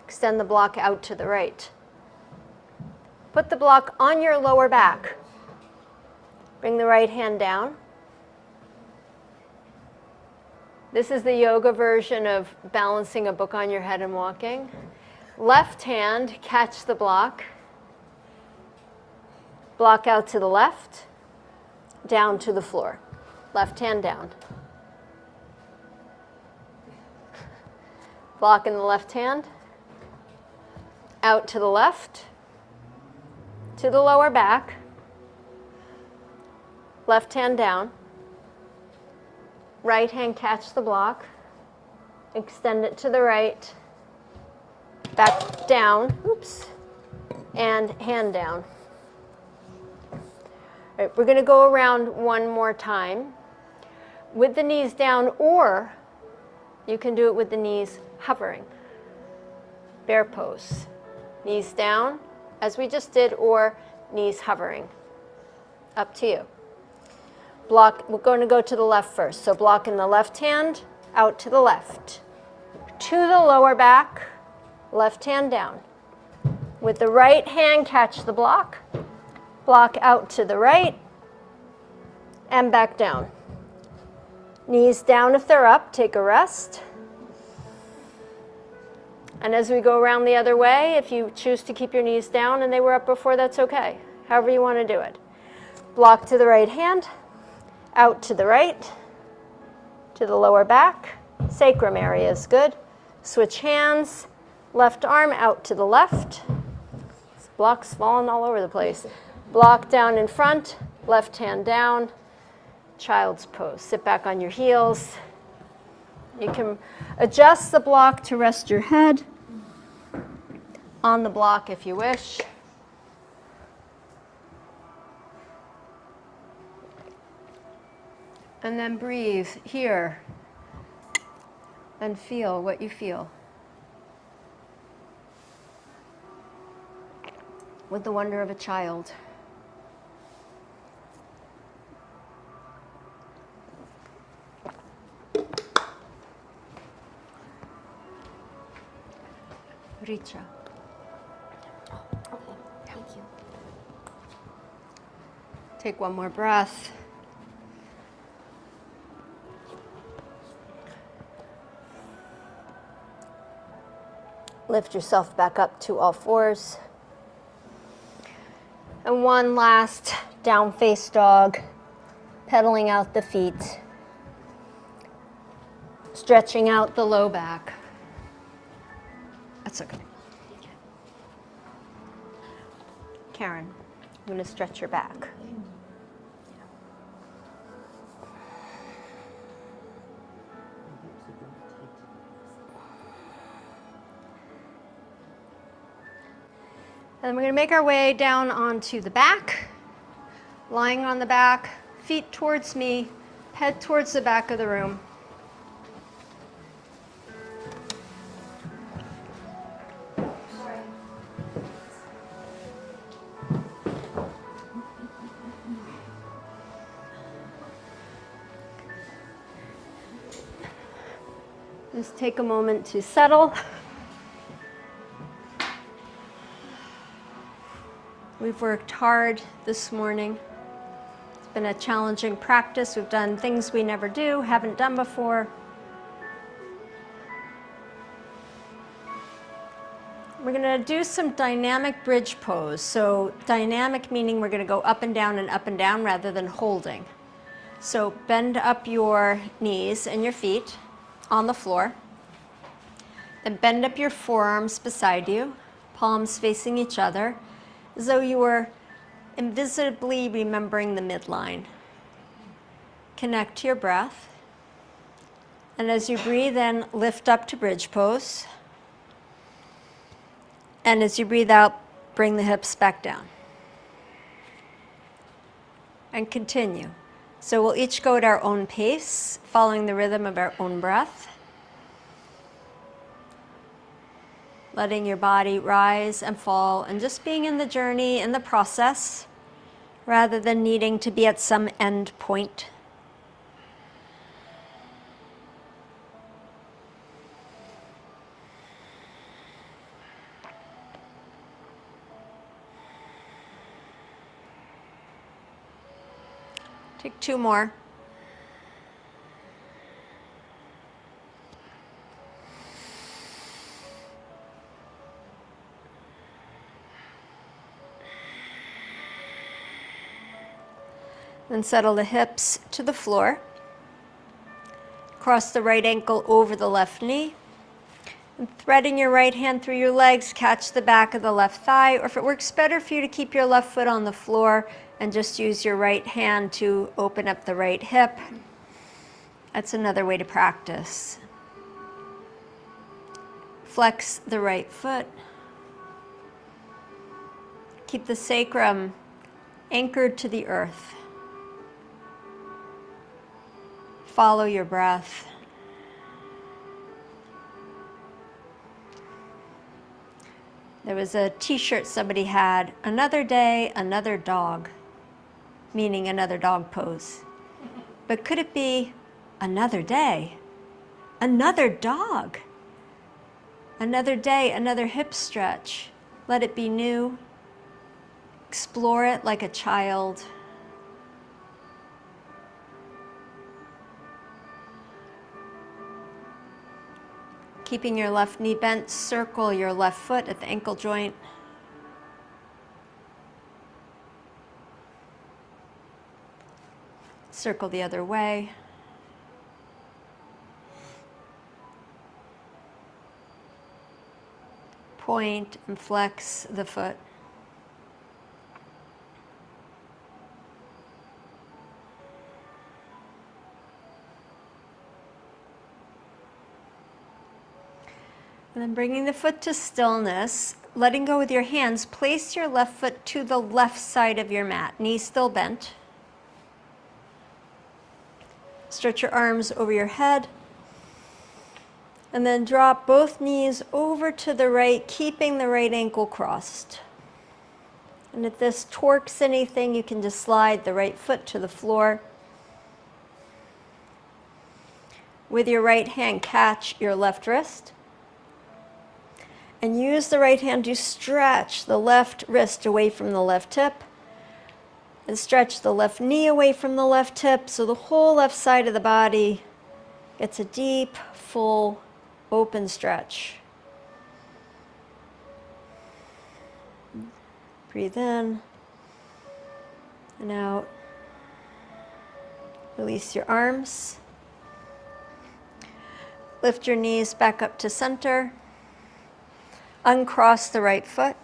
Extend the block out to the right. Put the block on your lower back. Bring the right hand down. This is the yoga version of balancing a book on your head and walking. Left hand, catch the block. Block out to the left, down to the floor. Left hand down. Block in the left hand. Out to the left. To the lower back. Left hand down. Right hand catch the block. Extend it to the right. Back down. Oops. And hand down. All right, we're going to go around one more time with the knees down, or you can do it with the knees hovering. Bear pose. Knees down, as we just did, or knees hovering. Up to you. Block, we're going to go to the left first. So block in the left hand, out to the left. to the lower back, left hand down. With the right hand, catch the block. Block out to the right and back down. Knees down if they're up, take a rest. And as we go around the other way, if you choose to keep your knees down and they were up before, that's okay. However you want to do it. Block to the right hand, out to the right, to the lower back. Sacrum area is good. Switch hands, left arm out to the left. This block's falling all over the place. Block down in front, left hand down. Child's pose. Sit back on your heels. You can adjust the block to rest your head on the block if you wish. And then breathe here and feel what you feel. With the wonder of a child. Richa. Oh, okay. Thank you. Take one more breath. Lift yourself back up to all fours. And one last down face dog, pedaling out the feet, stretching out the low back. That's okay. Karen, I'm going to stretch your back. And we're going to make our way down onto the back, lying on the back, feet towards me, head towards the back of the room. Just take a moment to settle. We've worked hard this morning. It's been a challenging practice. We've done things we never do, haven't done before. We're going to do some dynamic bridge pose. So dynamic meaning we're going to go up and down rather than holding. So bend up your knees and your feet on the floor. Then bend up your forearms beside you, palms facing each other, as though you were invisibly remembering the midline. Connect to your breath. And as you breathe in, lift up to bridge pose. And as you breathe out, bring the hips back down. And continue. So we'll each go at our own pace, following the rhythm of our own breath. Letting your body rise and fall, and just being in the journey, in the process, rather than needing to be at some end point. Take two more. Then settle the hips to the floor. Cross the right ankle over the left knee. And threading your right hand through your legs, catch the back of the left thigh. Or if it works better for you to keep your left foot on the floor and just use your right hand to open up the right hip, that's another way to practice. Flex the right foot. Keep the sacrum anchored to the earth. Follow your breath. There was a t-shirt somebody had, "Another day, another dog," meaning another dog pose. But could it be another day, another dog? Another day, another hip stretch. Let it be new. Explore it like a child. Keeping your left knee bent, circle your left foot at the ankle joint. Circle the other way. Point and flex the foot. And then bringing the foot to stillness, letting go with your hands, place your left foot to the left side of your mat, knee still bent. Stretch your arms over your head. And then drop both knees over to the right, keeping the right ankle crossed. And if this torques anything, you can just slide the right foot to the floor. With your right hand, catch your left wrist. And use the right hand to stretch the left wrist away from the left hip. And stretch the left knee away from the left hip so the whole left side of the body gets a deep, full, open stretch. Breathe in and out. Release your arms. Lift your knees back up to center. Uncross the right foot.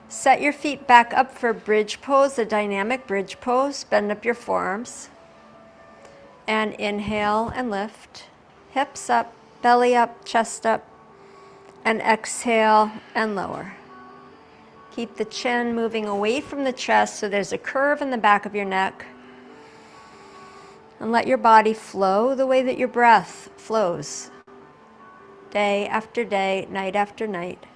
Set your feet back up for bridge pose, a dynamic bridge pose. Bend up your forearms. And inhale and lift. Hips up, belly up, chest up. And exhale and lower. Keep the chin moving away from the chest so there's a curve in the back of your neck. And let your body flow the way that your breath flows. Day after day, night after night.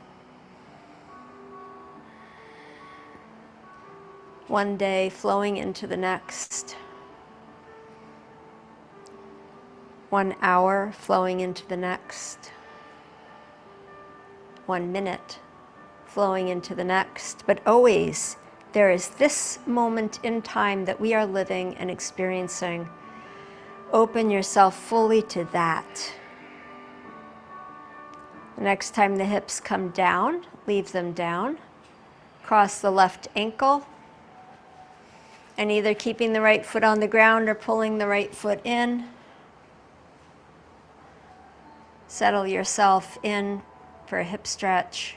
One day flowing into the next. 1 hour flowing into the next. 1 minute flowing into the next. But always there is this moment in time that we are living and experiencing. Open yourself fully to that. The next time the hips come down, leave them down. Cross the left ankle. And either keeping the right foot on the ground or pulling the right foot in. Settle yourself in for a hip stretch.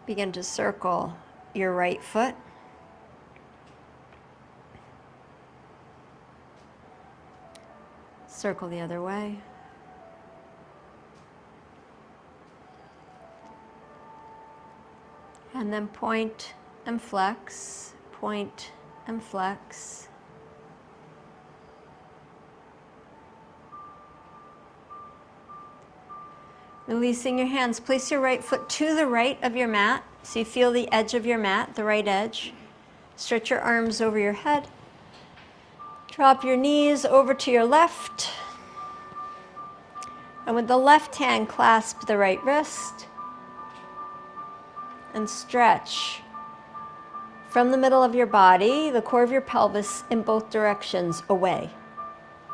Begin to circle your right foot. Circle the other way. And then point and flex, point and flex. Releasing your hands, place your right foot to the right of your mat. So you feel the edge of your mat, the right edge. Stretch your arms over your head. Drop your knees over to your left. And with the left hand, clasp the right wrist. And stretch from the middle of your body, the core of your pelvis in both directions away,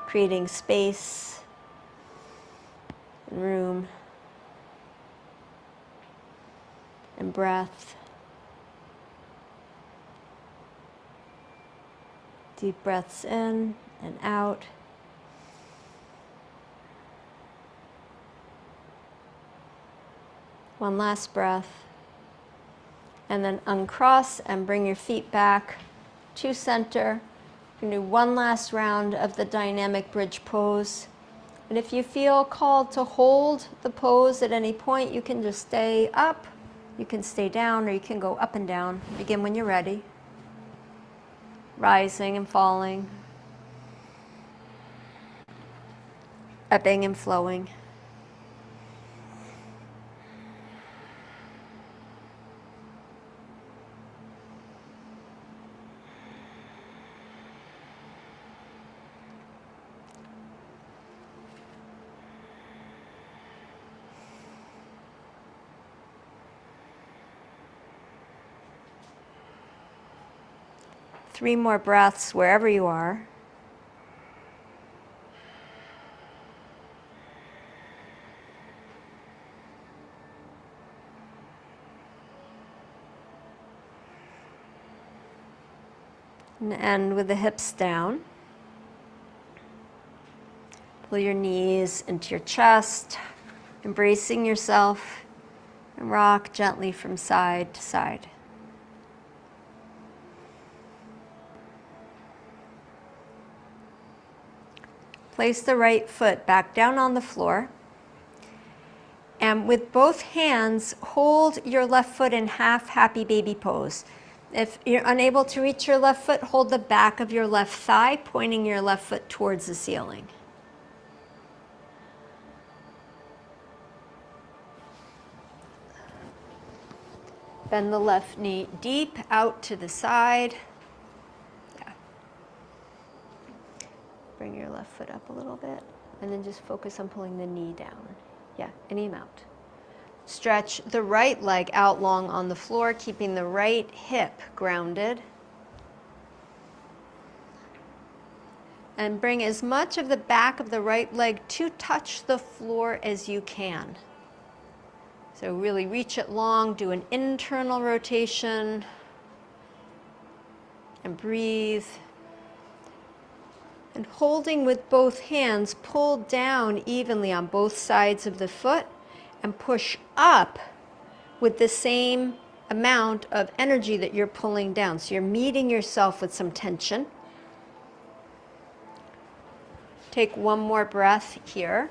creating space and room and breath. Deep breaths in and out. One last breath. And then uncross and bring your feet back to center. You're going to do one last round of the dynamic bridge pose. And if you feel called to hold the pose at any point, you can just stay up, you can stay down, or you can go up and down. Begin when you're ready. Rising and falling. Ebbing and flowing. 3 more breaths wherever you are. And end with the hips down. Pull your knees into your chest, embracing yourself, and rock gently from side to side. Place the right foot back down on the floor. And with both hands, hold your left foot in half happy baby pose. If you're unable to reach your left foot, hold the back of your left thigh, pointing your left foot towards the ceiling. Bend the left knee deep out to the side. Yeah. Bring your left foot up a little bit, and then just focus on pulling the knee down. Yeah, any amount. Stretch the right leg out long on the floor, keeping the right hip grounded. And bring as much of the back of the right leg to touch the floor as you can. So really reach it long, do an internal rotation, and breathe. And holding with both hands, pull down evenly on both sides of the foot and push up with the same amount of energy that you're pulling down. So you're meeting yourself with some tension. Take one more breath here.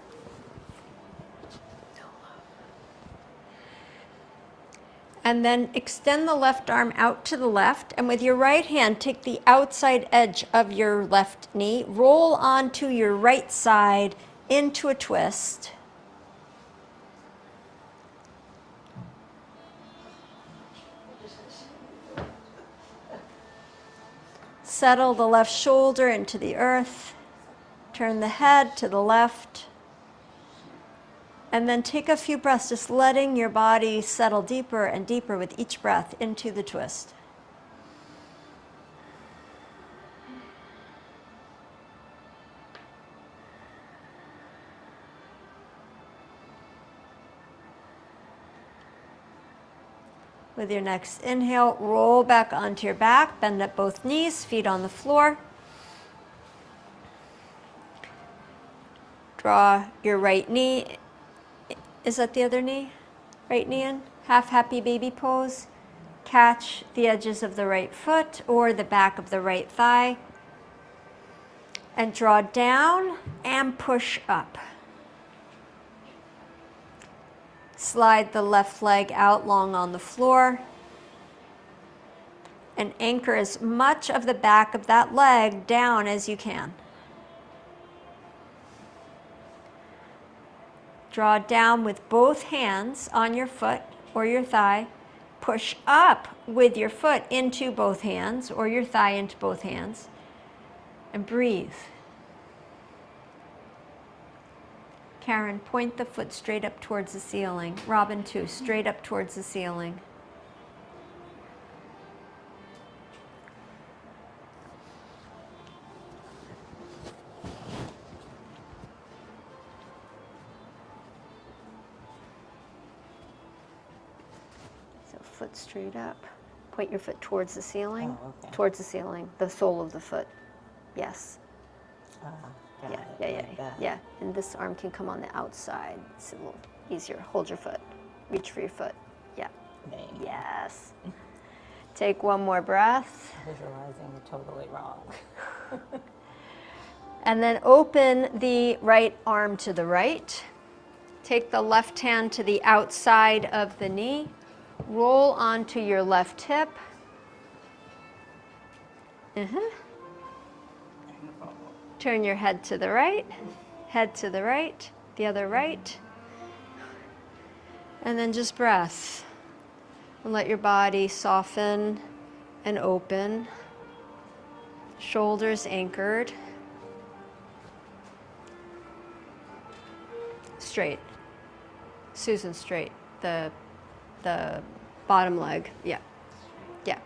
And then extend the left arm out to the left, and with your right hand, take the outside edge of your left knee, roll onto your right side into a twist. Settle the left shoulder into the earth, turn the head to the left, and then take a few breaths, just letting your body settle deeper and deeper with each breath into the twist. With your next inhale, roll back onto your back, bend at both knees, feet on the floor. Draw your right knee. Is that the other knee? Right knee in. Half happy baby pose. Catch the edges of the right foot or the back of the right thigh. And draw down and push up. Slide the left leg out long on the floor. And anchor as much of the back of that leg down as you can. Draw down with both hands on your foot or your thigh. Push up with your foot into both hands or your thigh into both hands. And breathe. Karen, point the foot straight up towards the ceiling. Robin, too, straight up towards the ceiling. Foot straight up. Point your foot towards the ceiling. Oh, okay. Towards the ceiling, the sole of the foot. Yes. Got Yeah, it, yeah, like yeah, that. yeah. And this arm can come on the outside. It's a little easier. Hold your foot. Reach for your foot. Yeah. Dang. Yes. Take one more breath. Visualizing it totally wrong. And then open the right arm to the right. Take the left hand to the outside of the knee. Roll onto your left hip. Turn your head to the right, head to the right, the other right. And then just breath. And let your body soften and open. Shoulders anchored. Straight. Susan, straight. The bottom leg. Yeah. Yeah.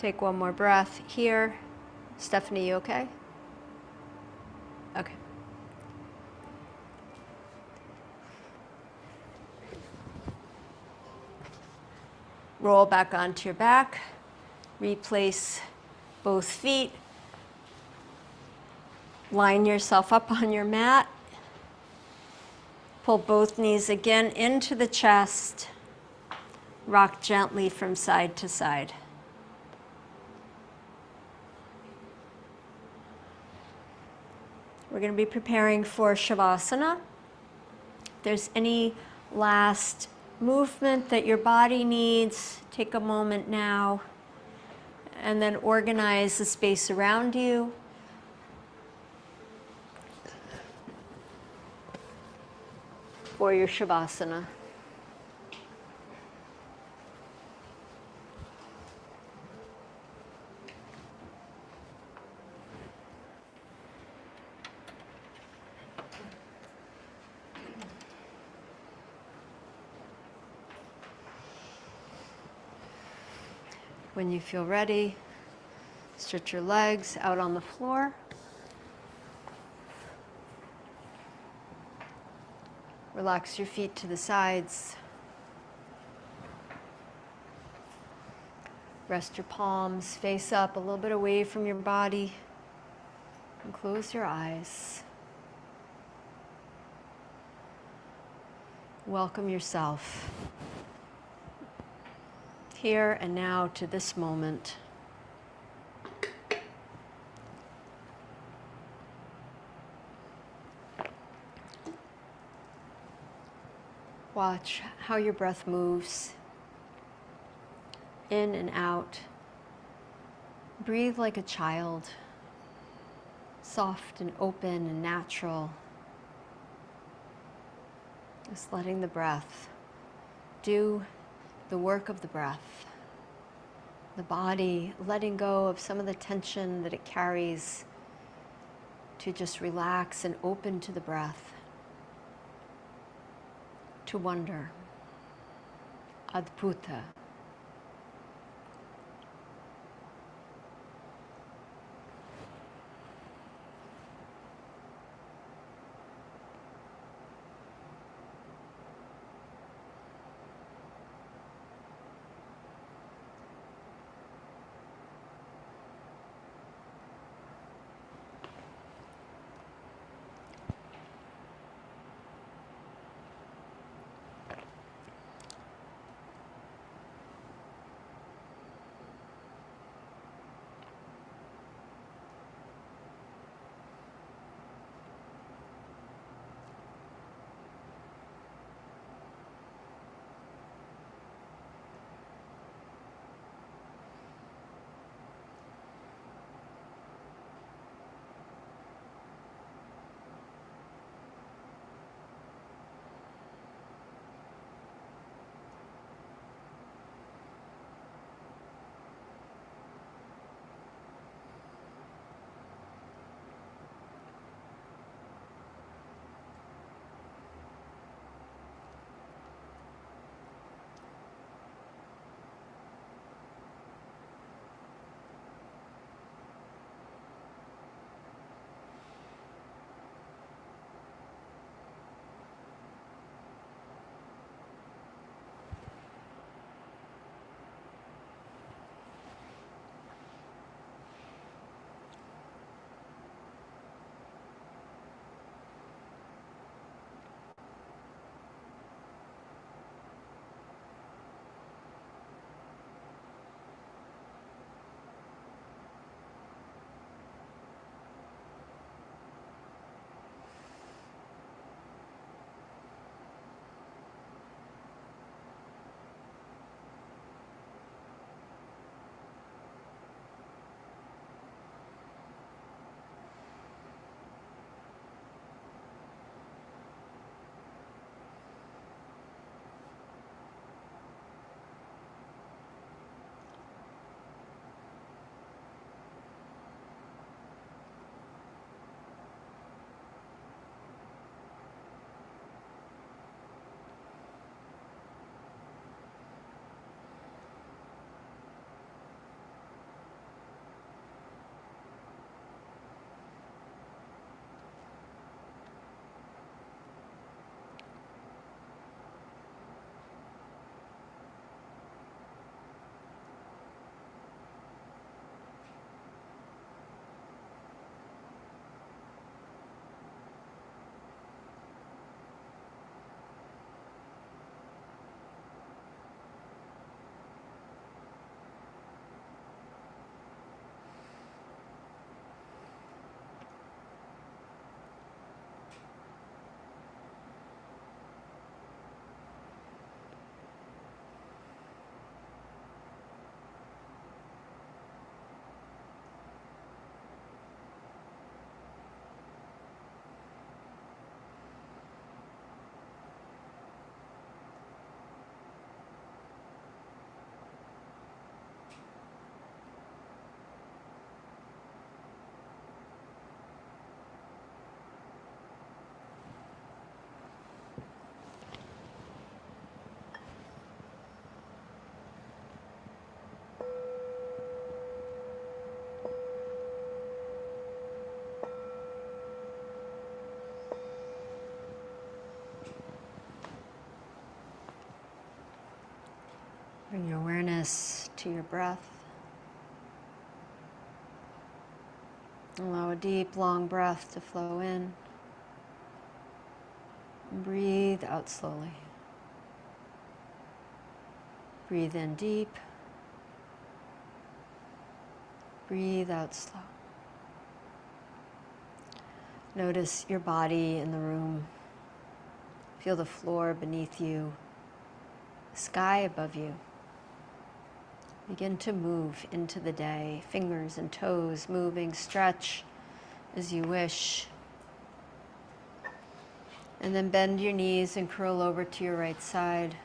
Take one more breath here. Stephanie, you okay? Okay. Roll back onto your back. Replace both feet. Line yourself up on your mat. Pull both knees again into the chest. Rock gently from side to side. We're going to be preparing for Shavasana. If there's any last movement that your body needs, take a moment now and then organize the space around you. For your Shavasana. When you feel ready, stretch your legs out on the floor. Relax your feet to the sides. Rest your palms face up a little bit away from your body. And close your eyes. Welcome yourself here and now to this moment. Watch how your breath moves in and out. Breathe like a child, soft and open and natural. Just letting the breath do the work of the breath. The body letting go of some of the tension that it carries to just relax and open to the breath, to wonder. Adbhuta. to your breath. Allow a deep, long breath to flow in. And breathe out slowly. Breathe in deep. Breathe out slow. Notice your body in the room. Feel the floor beneath you, the sky above you. Begin to move into the day, fingers and toes moving, stretch as you wish. And then bend your knees and curl over to your right side.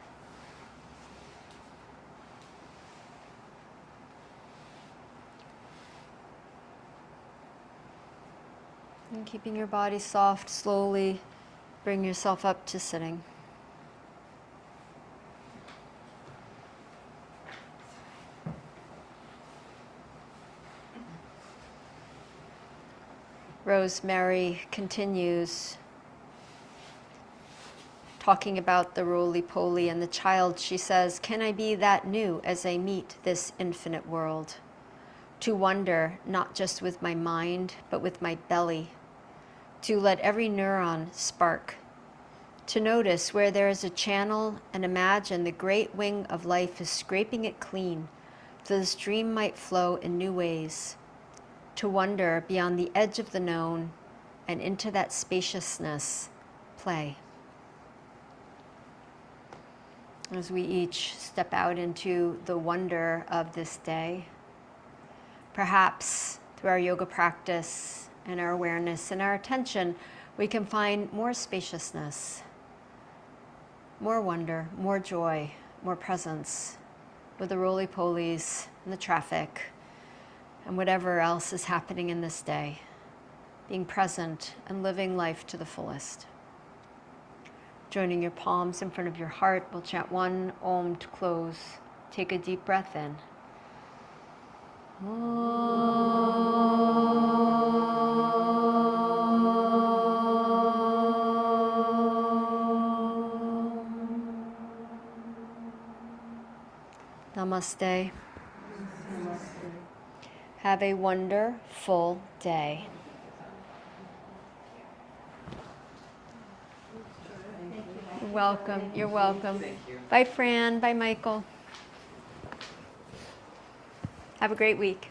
And keeping your body soft, slowly bring yourself up to sitting. Rosemary continues talking about the roly-poly and the child. She says, "Can I be that new as I meet this infinite world? To wonder, not just with my mind, but with my belly. To let every neuron spark. To notice where there is a channel and imagine the great wing of life is scraping it clean, so the stream might flow in new ways. To wonder beyond the edge of the known and into that spaciousness, play." As we each step out into the wonder of this day, perhaps through our yoga practice and our awareness and our attention, we can find more spaciousness, more wonder, more joy, more presence with the roly-polies and the traffic and whatever else is happening in this day, being present and living life to the fullest. Joining your palms in front of your heart, we'll chant one Om to close. Take a deep breath in. Namaste. Have a wonderful day. You're welcome. You're welcome. Bye, Fran. Bye, Michael. Have a great week.